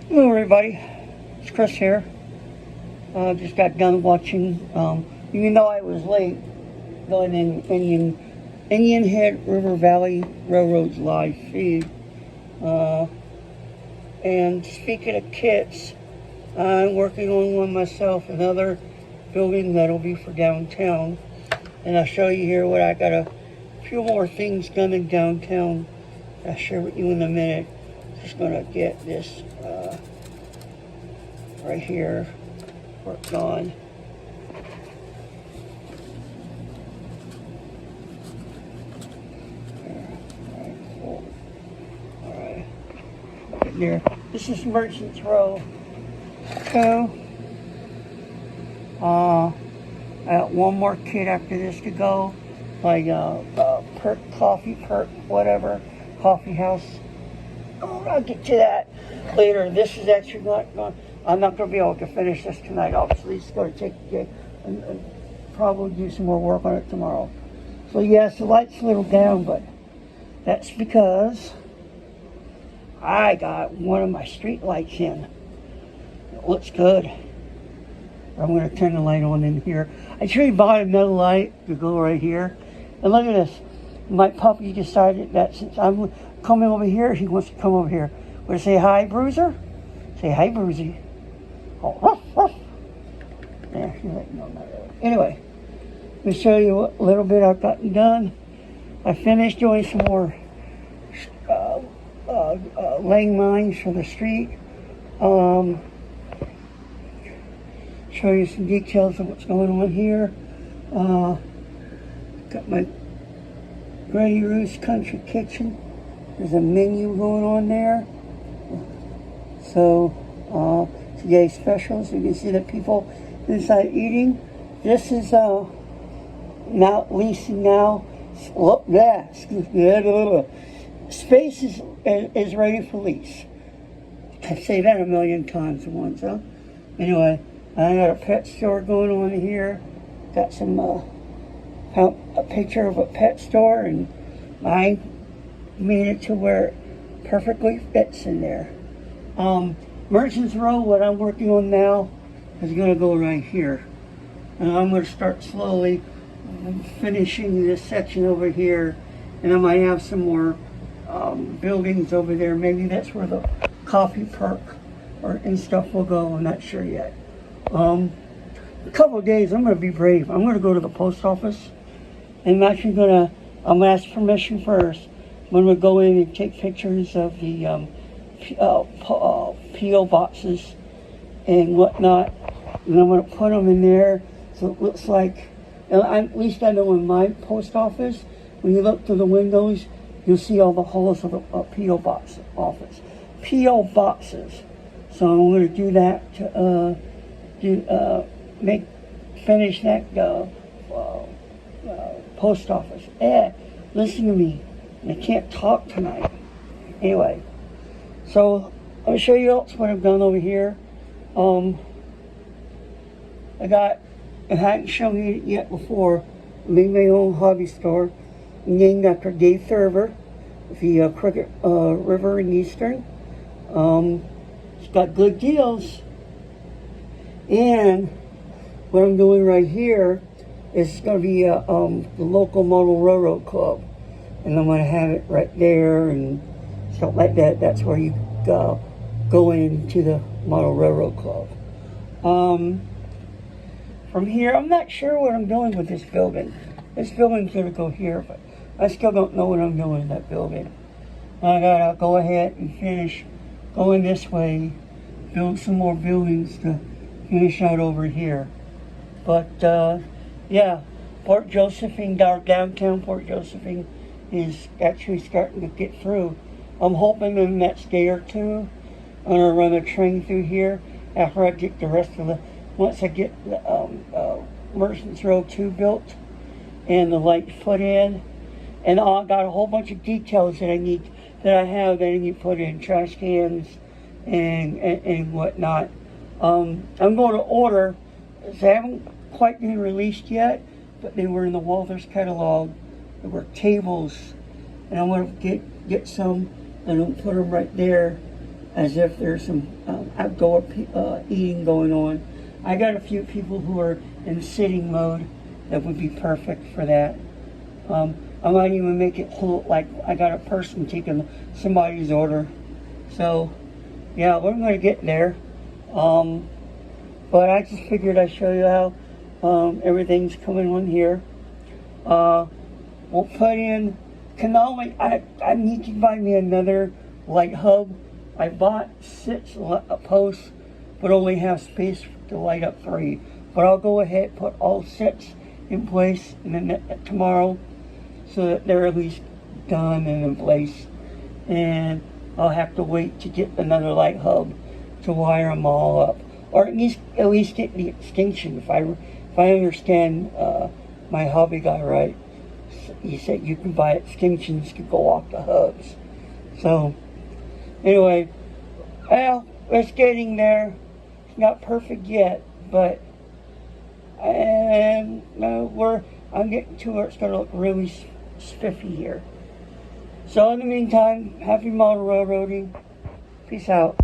Hello everybody, it's Chris here. Just got done watching, even though I was late, going in Indian Head River Valley Railroad's live feed. And speaking of kits, I'm working on one myself, another building that'll be for downtown. And I'll show you here what I got a few more things coming downtown. I'll share with you in a minute. Just gonna get this right here worked on. Alright, there. This is Merchants Row 2. I got one more kit after this to go, like Perk Coffee, Perk whatever, coffee house. Oh, I'll get to that later. This is actually not, I'm not going to be able to finish this tonight. Obviously, it's going to take and probably do some more work on it tomorrow. So yes, the light's a little down, but that's because I got one of my street lights in. It looks good. I'm going to turn the light on in here. I actually bought another light to go right here. And look at this. My puppy decided that since I'm coming over here, he wants to come over here. Want to say hi, Bruiser? Say hi, Bruisey. Oh, ruff, ruff. Yeah, she's like, no, not really. Anyway, let me show you a little bit I've gotten done. I finished doing some more laying lines for the street. Show you some details of what's going on here. Got my Grady Roost Country Kitchen. There's a menu going on there. So today's specials, you can see the people inside eating. This is now leasing now. Look, that space is ready for lease. I say that a million times at once, huh? Anyway, I got a pet store going on here. Got some a picture of a pet store, and I made it to where it perfectly fits in there. Merchants Row, what I'm working on now, is going to go right here. And I'm going to start slowly finishing this section over here. And I might have some more buildings over there. Maybe that's where the coffee perk and stuff will go. I'm not sure yet. A couple of days, I'm going to be brave. I'm going to go to the post office. And I'm actually going to ask permission first. I'm going to go in and take pictures of the P.O. boxes and whatnot, and I'm going to put them in there so it looks like, at least I know in my post office, when you look through the windows, you'll see all the holes of the P.O. box office. P.O. boxes. So I'm going to do that to finish that post office. Listen to me. I can't talk tonight. Anyway, so I'll show you else what I've done over here. I hadn't shown you it yet before. I made my own hobby store named after Dave Thurber, the Cricket River in Eastern. It's got good deals. And what I'm doing right here is going to be the local model railroad club. And I'm going to have it right there and stuff like that. That's where you go into the model railroad club. From here, I'm not sure what I'm doing with this building. This building's going to go here, but I still don't know what I'm doing in that building. I got to go ahead and finish going this way, build some more buildings to finish out over here. But yeah, Port Josephine, downtown Port Josephine is actually starting to get through. I'm hoping in the next day or two, I'm going to run a train through here after I get the rest of the, once I get the Merchants Row 2 built and the light put in. And I got a whole bunch of details that I need to put in, trash cans and whatnot. I'm going to order, they haven't quite been released yet, but they were in the Walthers catalog. There were tables, and I'm going to get some and I'll put them right there as if there's some outdoor eating going on. I got a few people who are in sitting mode that would be perfect for that. I might even make it look like I got a person taking somebody's order. So, yeah, we're going to get there. But I just figured I'd show you how everything's coming on here. We'll put in cannoli. I need to buy me another light hub. I bought 6 posts, but only have space to light up 3. But I'll go ahead and put all 6 in place and then tomorrow, so that they're at least done and in place. And I'll have to wait to get another light hub to wire them all up, or at least get the extension. If I understand my hobby guy right, he said you can buy extensions to go off the hubs. So anyway, well, it's getting there. It's not perfect yet, but I'm getting to where it's going to look really spiffy here. So in the meantime, happy model railroading. Peace out.